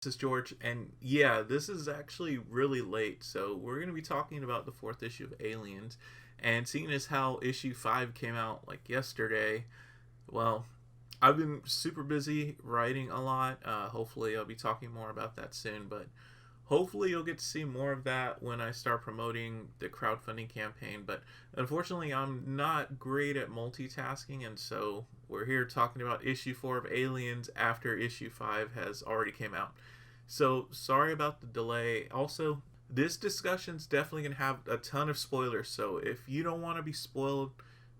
This is George, and yeah, this is actually really late. So we're going to be talking about the fourth issue of Aliens, and seeing as how issue 5 came out like yesterday, well, I've been super busy writing a lot. Hopefully, I'll be talking more about that soon, but hopefully, you'll get to see more of that when I start promoting the crowdfunding campaign. But unfortunately, I'm not great at multitasking, and so we're here talking about issue 4 of Aliens after issue 5 has already came out. So sorry about the delay. Also, this discussion's definitely going to have a ton of spoilers, so if you don't want to be spoiled,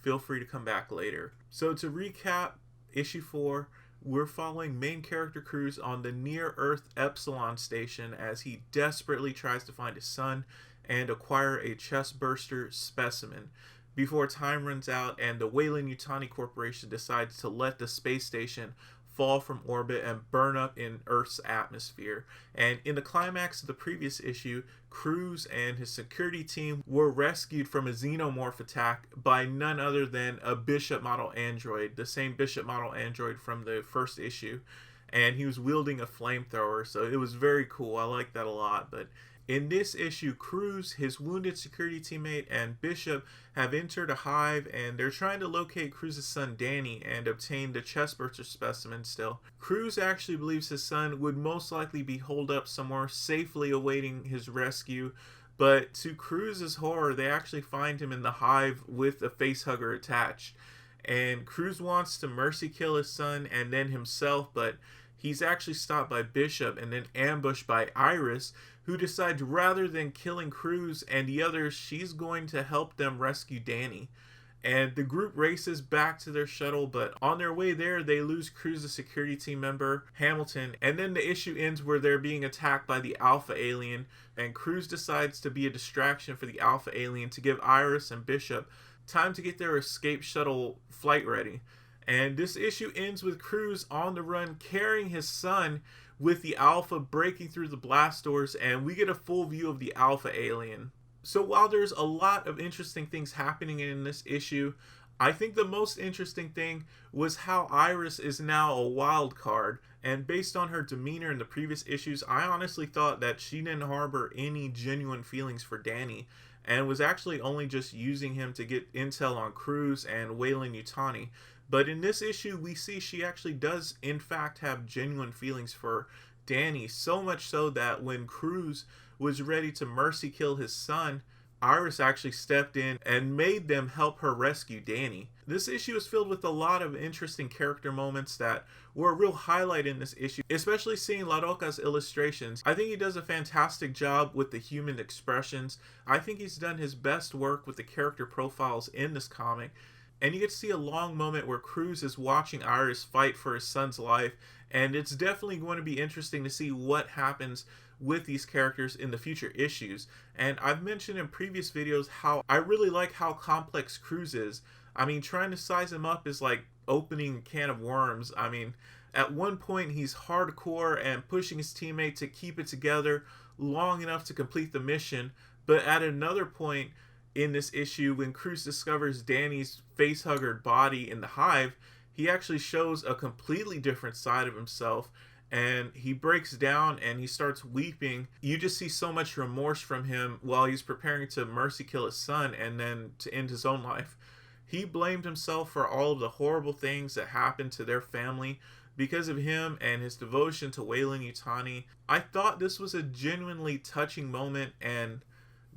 feel free to come back later. So to recap, issue 4, we're following main character Cruz on the near Earth Epsilon station as he desperately tries to find his son and acquire a chest burster specimen before time runs out and the Weyland-Yutani Corporation decides to let the space station fall from orbit and burn up in Earth's atmosphere. And in the climax of the previous issue, Cruz and his security team were rescued from a xenomorph attack by none other than a Bishop model android, the same Bishop model android from the first issue. And he was wielding a flamethrower, so it was very cool. I like that a lot. But in this issue, Cruz, his wounded security teammate, and Bishop have entered a hive and they're trying to locate Cruz's son Danny and obtain the chestburster specimen still. Cruz actually believes his son would most likely be holed up somewhere safely awaiting his rescue, but to Cruz's horror, they actually find him in the hive with a facehugger attached. And Cruz wants to mercy kill his son and then himself, but he's actually stopped by Bishop and then ambushed by Iris, who decides rather than killing Cruz and the others, she's going to help them rescue Danny. And the group races back to their shuttle, but on their way there, they lose Cruz's security team member, Hamilton, and then the issue ends where they're being attacked by the Alpha alien, and Cruz decides to be a distraction for the Alpha alien to give Iris and Bishop time to get their escape shuttle flight ready. And this issue ends with Cruz on the run carrying his son with the Alpha breaking through the blast doors, and we get a full view of the Alpha alien. So while there's a lot of interesting things happening in this issue, I think the most interesting thing was how Iris is now a wild card. And based on her demeanor in the previous issues, I honestly thought that she didn't harbor any genuine feelings for Danny and was actually only just using him to get intel on Cruz and Weyland-Yutani. But in this issue, we see she actually does, in fact, have genuine feelings for Danny. So much so that when Cruz was ready to mercy kill his son, Iris actually stepped in and made them help her rescue Danny. This issue is filled with a lot of interesting character moments that were a real highlight in this issue, especially seeing Larroca's illustrations. I think he does a fantastic job with the human expressions. I think he's done his best work with the character profiles in this comic. And you get to see a long moment where Cruz is watching Iris fight for his son's life, and it's definitely going to be interesting to see what happens with these characters in the future issues. And I've mentioned in previous videos how I really like how complex Cruz is. I mean, trying to size him up is like opening a can of worms. I mean, at one point he's hardcore and pushing his teammate to keep it together long enough to complete the mission, but at another point in this issue, when Cruz discovers Danny's facehuggered body in the hive, he actually shows a completely different side of himself, and he breaks down and he starts weeping. You just see so much remorse from him while he's preparing to mercy kill his son and then to end his own life. He blamed himself for all of the horrible things that happened to their family because of him and his devotion to Weyland-Yutani. I thought this was a genuinely touching moment and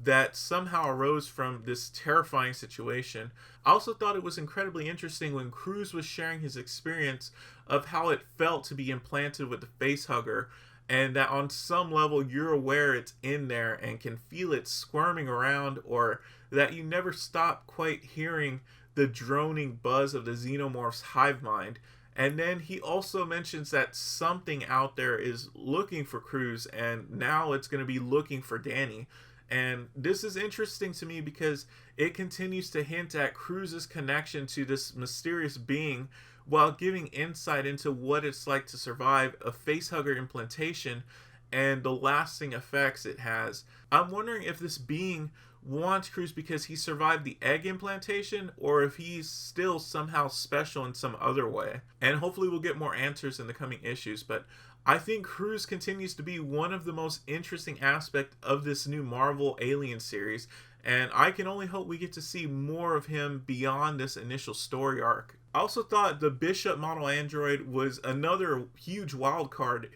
that somehow arose from this terrifying situation. I also thought it was incredibly interesting when Cruz was sharing his experience of how it felt to be implanted with the facehugger, and that on some level you're aware it's in there and can feel it squirming around, or that you never stop quite hearing the droning buzz of the xenomorph's hive mind. And then he also mentions that something out there is looking for Cruz, and now it's going to be looking for Danny. And this is interesting to me because it continues to hint at Cruz's connection to this mysterious being while giving insight into what it's like to survive a facehugger implantation and the lasting effects it has. I'm wondering if this being wants Cruz because he survived the egg implantation, or if he's still somehow special in some other way. And hopefully we'll get more answers in the coming issues, but I think Cruz continues to be one of the most interesting aspects of this new Marvel Alien series, and I can only hope we get to see more of him beyond this initial story arc. I also thought the Bishop model android was another huge wild card.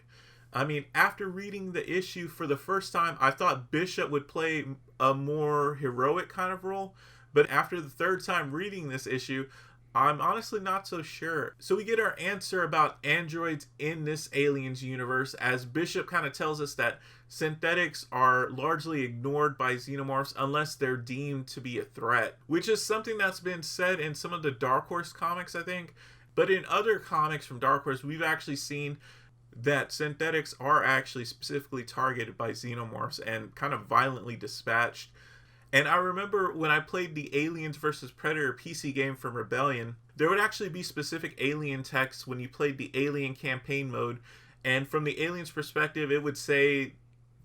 I mean, after reading the issue for the first time, I thought Bishop would play a more heroic kind of role, but after the third time reading this issue, I'm honestly not so sure. So we get our answer about androids in this Aliens universe as Bishop kind of tells us that synthetics are largely ignored by xenomorphs unless they're deemed to be a threat, which is something that's been said in some of the Dark Horse comics, I think. But in other comics from Dark Horse, we've actually seen that synthetics are actually specifically targeted by xenomorphs and kind of violently dispatched. And I remember when I played the Aliens vs. Predator PC game from Rebellion, there would actually be specific alien text when you played the alien campaign mode. And from the aliens' perspective, it would say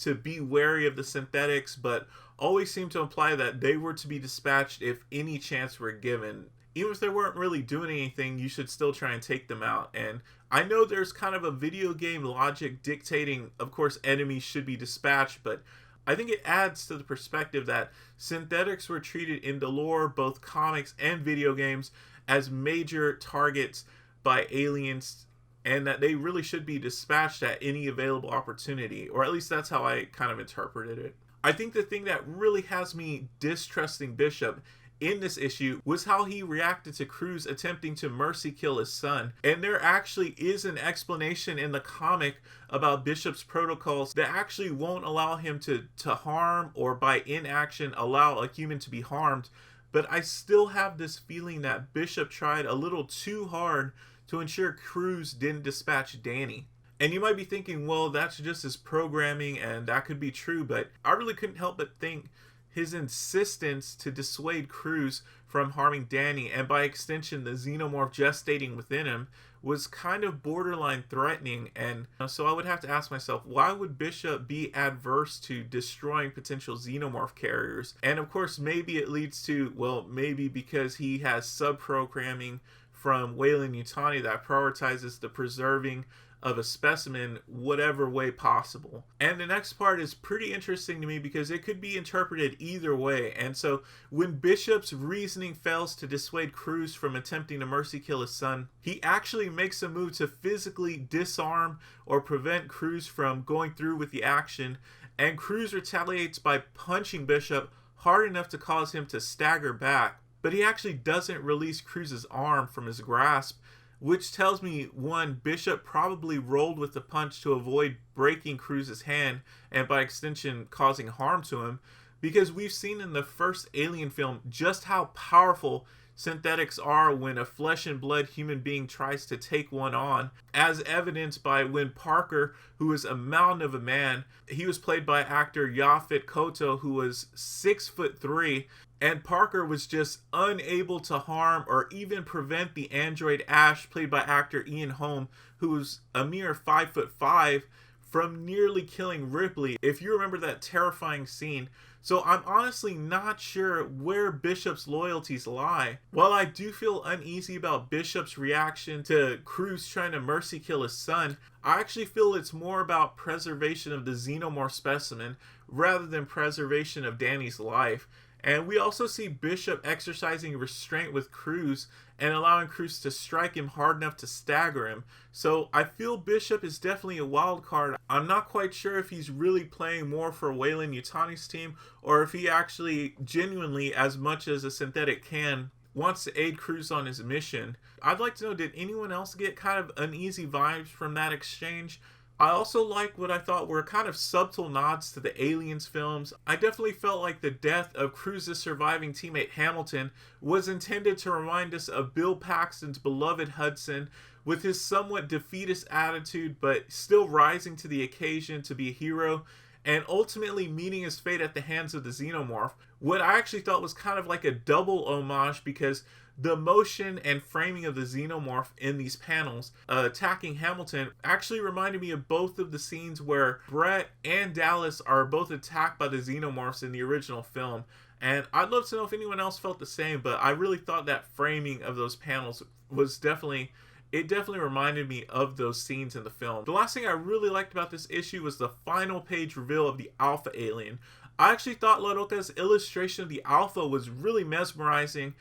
to be wary of the synthetics, but always seemed to imply that they were to be dispatched if any chance were given. Even if they weren't really doing anything, you should still try and take them out. And I know there's kind of a video game logic dictating, of course, enemies should be dispatched, but I think it adds to the perspective that synthetics were treated in the lore, both comics and video games, as major targets by aliens, and that they really should be dispatched at any available opportunity, or at least that's how I kind of interpreted it. I think the thing that really has me distrusting Bishop in this issue was how he reacted to Cruz attempting to mercy kill his son. And there actually is an explanation in the comic about Bishop's protocols that actually won't allow him to harm or by inaction allow a human to be harmed. But I still have this feeling that Bishop tried a little too hard to ensure Cruz didn't dispatch Danny. And you might be thinking, well, that's just his programming and that could be true, but I really couldn't help but think his insistence to dissuade Cruz from harming Danny, and by extension the xenomorph gestating within him, was kind of borderline threatening. And so I would have to ask myself, why would Bishop be adverse to destroying potential xenomorph carriers? And of course, maybe it leads to, well, maybe because he has sub-programming from Weyland-Yutani that prioritizes the preserving of a specimen whatever way possible. And the next part is pretty interesting to me because it could be interpreted either way. And so when Bishop's reasoning fails to dissuade Cruz from attempting to mercy kill his son, he actually makes a move to physically disarm or prevent Cruz from going through with the action, and Cruz retaliates by punching Bishop hard enough to cause him to stagger back. But he actually doesn't release Cruz's arm from his grasp, which tells me, one, Bishop probably rolled with the punch to avoid breaking Cruz's hand and by extension causing harm to him, because we've seen in the first Alien film just how powerful synthetics are when a flesh and blood human being tries to take one on, as evidenced by when Parker, who is a mountain of a man, he was played by actor Yaphet Kotto, who was 6'3", and Parker was just unable to harm or even prevent the android Ash, played by actor Ian Holm, who was a mere 5'5", from nearly killing Ripley, if you remember that terrifying scene. So I'm honestly not sure where Bishop's loyalties lie. While I do feel uneasy about Bishop's reaction to Cruz trying to mercy kill his son, I actually feel it's more about preservation of the xenomorph specimen rather than preservation of Danny's life. And we also see Bishop exercising restraint with Cruz and allowing Cruz to strike him hard enough to stagger him. So I feel Bishop is definitely a wild card. I'm not quite sure if he's really playing more for Weyland-Yutani's team, or if he actually genuinely, as much as a synthetic can, wants to aid Cruz on his mission. I'd like to know, did anyone else get kind of uneasy vibes from that exchange? I also like what I thought were kind of subtle nods to the Aliens films. I definitely felt like the death of Cruz's surviving teammate Hamilton was intended to remind us of Bill Paxton's beloved Hudson, with his somewhat defeatist attitude but still rising to the occasion to be a hero, and ultimately meeting his fate at the hands of the xenomorph. What I actually thought was kind of like a double homage, because the motion and framing of the xenomorph in these panels attacking Hamilton actually reminded me of both of the scenes where Brett and Dallas are both attacked by the xenomorphs in the original film. And I'd love to know if anyone else felt the same, but I really thought that framing of those panels was definitely it definitely reminded me of those scenes in the film. The last thing I really liked about this issue was the final page reveal of the Alpha alien. I actually thought Laroca's illustration of the Alpha was really mesmerizing.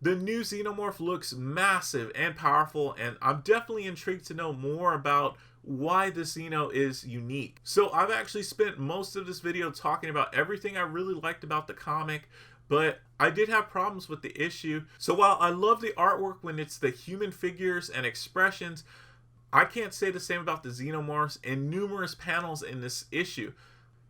The new Xenomorph looks massive and powerful, and I'm definitely intrigued to know more about why the Xeno is unique. So I've actually spent most of this video talking about everything I really liked about the comic, but I did have problems with the issue. So while I love the artwork when it's the human figures and expressions, I can't say the same about the Xenomorphs and numerous panels in this issue.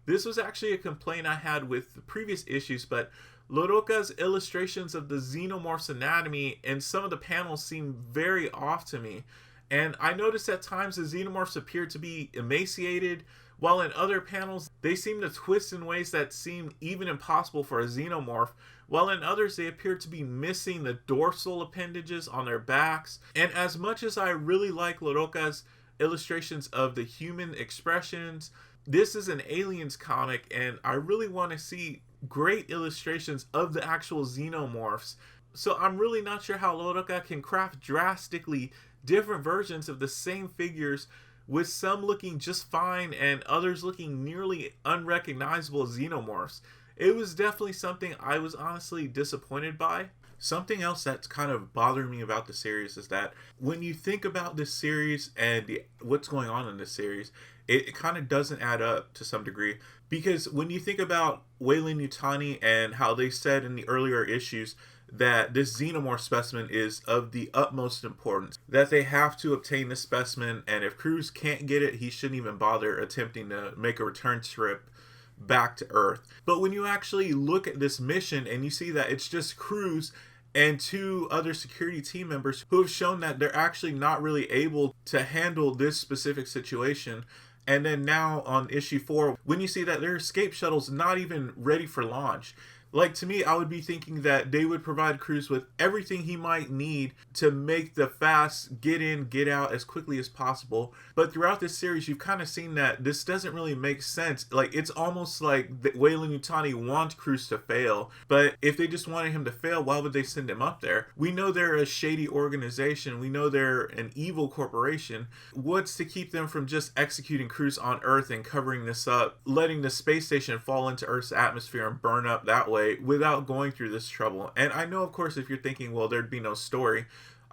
This was actually a complaint I had with the previous issues, but Laroca's illustrations of the Xenomorph's anatomy and some of the panels seem very off to me. And I noticed at times the Xenomorphs appear to be emaciated, while in other panels they seem to twist in ways that seem even impossible for a Xenomorph, while in others they appear to be missing the dorsal appendages on their backs. And as much as I really like Laroca's illustrations of the human expressions, this is an Aliens comic, and I really want to see great illustrations of the actual Xenomorphs. So I'm really not sure how Laroca can craft drastically different versions of the same figures, with some looking just fine and others looking nearly unrecognizable as Xenomorphs. It was definitely something I was honestly disappointed by. Something else that's kind of bothering me about the series is that when you think about this series and what's going on in this series, it kind of doesn't add up to some degree. Because when you think about Weyland-Yutani and how they said in the earlier issues that this Xenomorph specimen is of the utmost importance, that they have to obtain this specimen, and if Cruz can't get it, he shouldn't even bother attempting to make a return trip back to Earth. But when you actually look at this mission and you see that it's just Cruz and 2 other security team members who have shown that they're actually not really able to handle this specific situation. And then now on issue 4, when you see that their escape shuttle's not even ready for launch, like, to me, I would be thinking that they would provide Cruz with everything he might need to make the fast get in, get out as quickly as possible. But throughout this series, you've kind of seen that this doesn't really make sense. Like, it's almost like Weyland-Yutani wants Cruz to fail. But if they just wanted him to fail, why would they send him up there? We know they're a shady organization. We know they're an evil corporation. What's to keep them from just executing Cruz on Earth and covering this up, letting the space station fall into Earth's atmosphere and burn up that way, without going through this trouble? And I know, of course, if you're thinking, well, there'd be no story,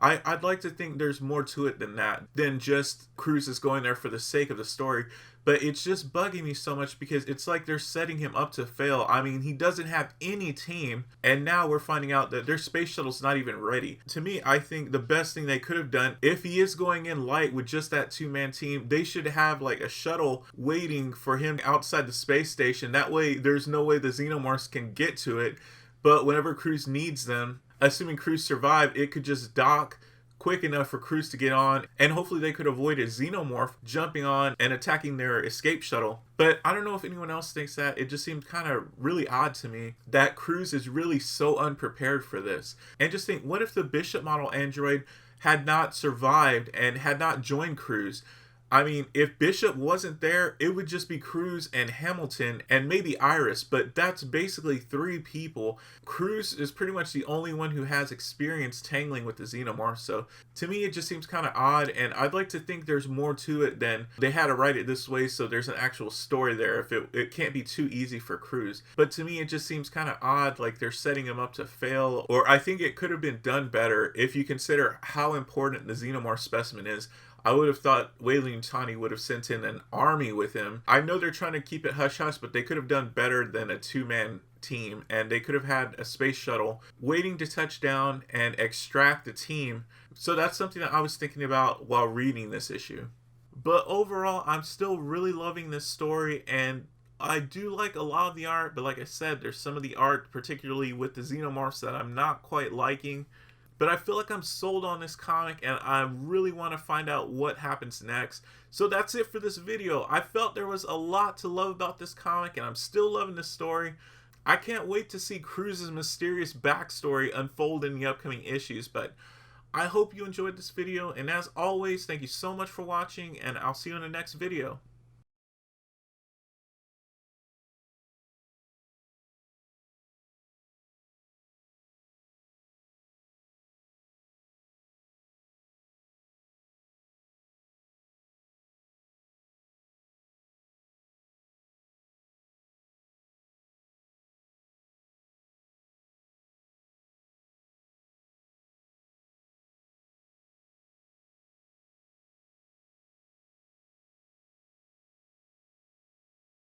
I'd like to think there's more to it than that, than just Cruz is going there for the sake of the story. But it's just bugging me so much because it's like they're setting him up to fail. I mean, he doesn't have any team, and now we're finding out that their space shuttle's not even ready. To me, I think the best thing they could have done, if he is going in light with just that 2-man team, they should have like a shuttle waiting for him outside the space station. That way, there's no way the Xenomorphs can get to it. But whenever Cruz needs them, assuming Cruz survived, it could just dock quick enough for Cruz to get on, and hopefully they could avoid a Xenomorph jumping on and attacking their escape shuttle. But I don't know if anyone else thinks that. It just seemed kind of really odd to me that Cruz is really so unprepared for this. And just think, what if the Bishop model android had not survived and had not joined Cruz? I mean, if Bishop wasn't there, it would just be Cruz and Hamilton and maybe Iris, but that's basically 3 people. Cruz is pretty much the only one who has experience tangling with the Xenomorph, so to me it just seems kind of odd, and I'd like to think there's more to it than they had to write it this way so there's an actual story there if it can't be too easy for Cruz. But to me it just seems kind of odd, like they're setting him up to fail, or I think it could have been done better if you consider how important the Xenomorph specimen is. I would have thought Weyland-Yutani would have sent in an army with him. I know they're trying to keep it hush-hush, but they could have done better than a 2-man team, and they could have had a space shuttle waiting to touch down and extract the team. So that's something that I was thinking about while reading this issue. But overall, I'm still really loving this story, and I do like a lot of the art, but like I said, there's some of the art, particularly with the Xenomorphs, that I'm not quite liking. But I feel like I'm sold on this comic, and I really want to find out what happens next. So that's it for this video. I felt there was a lot to love about this comic, and I'm still loving this story. I can't wait to see Cruz's mysterious backstory unfold in the upcoming issues, but I hope you enjoyed this video, and as always, thank you so much for watching, and I'll see you in the next video.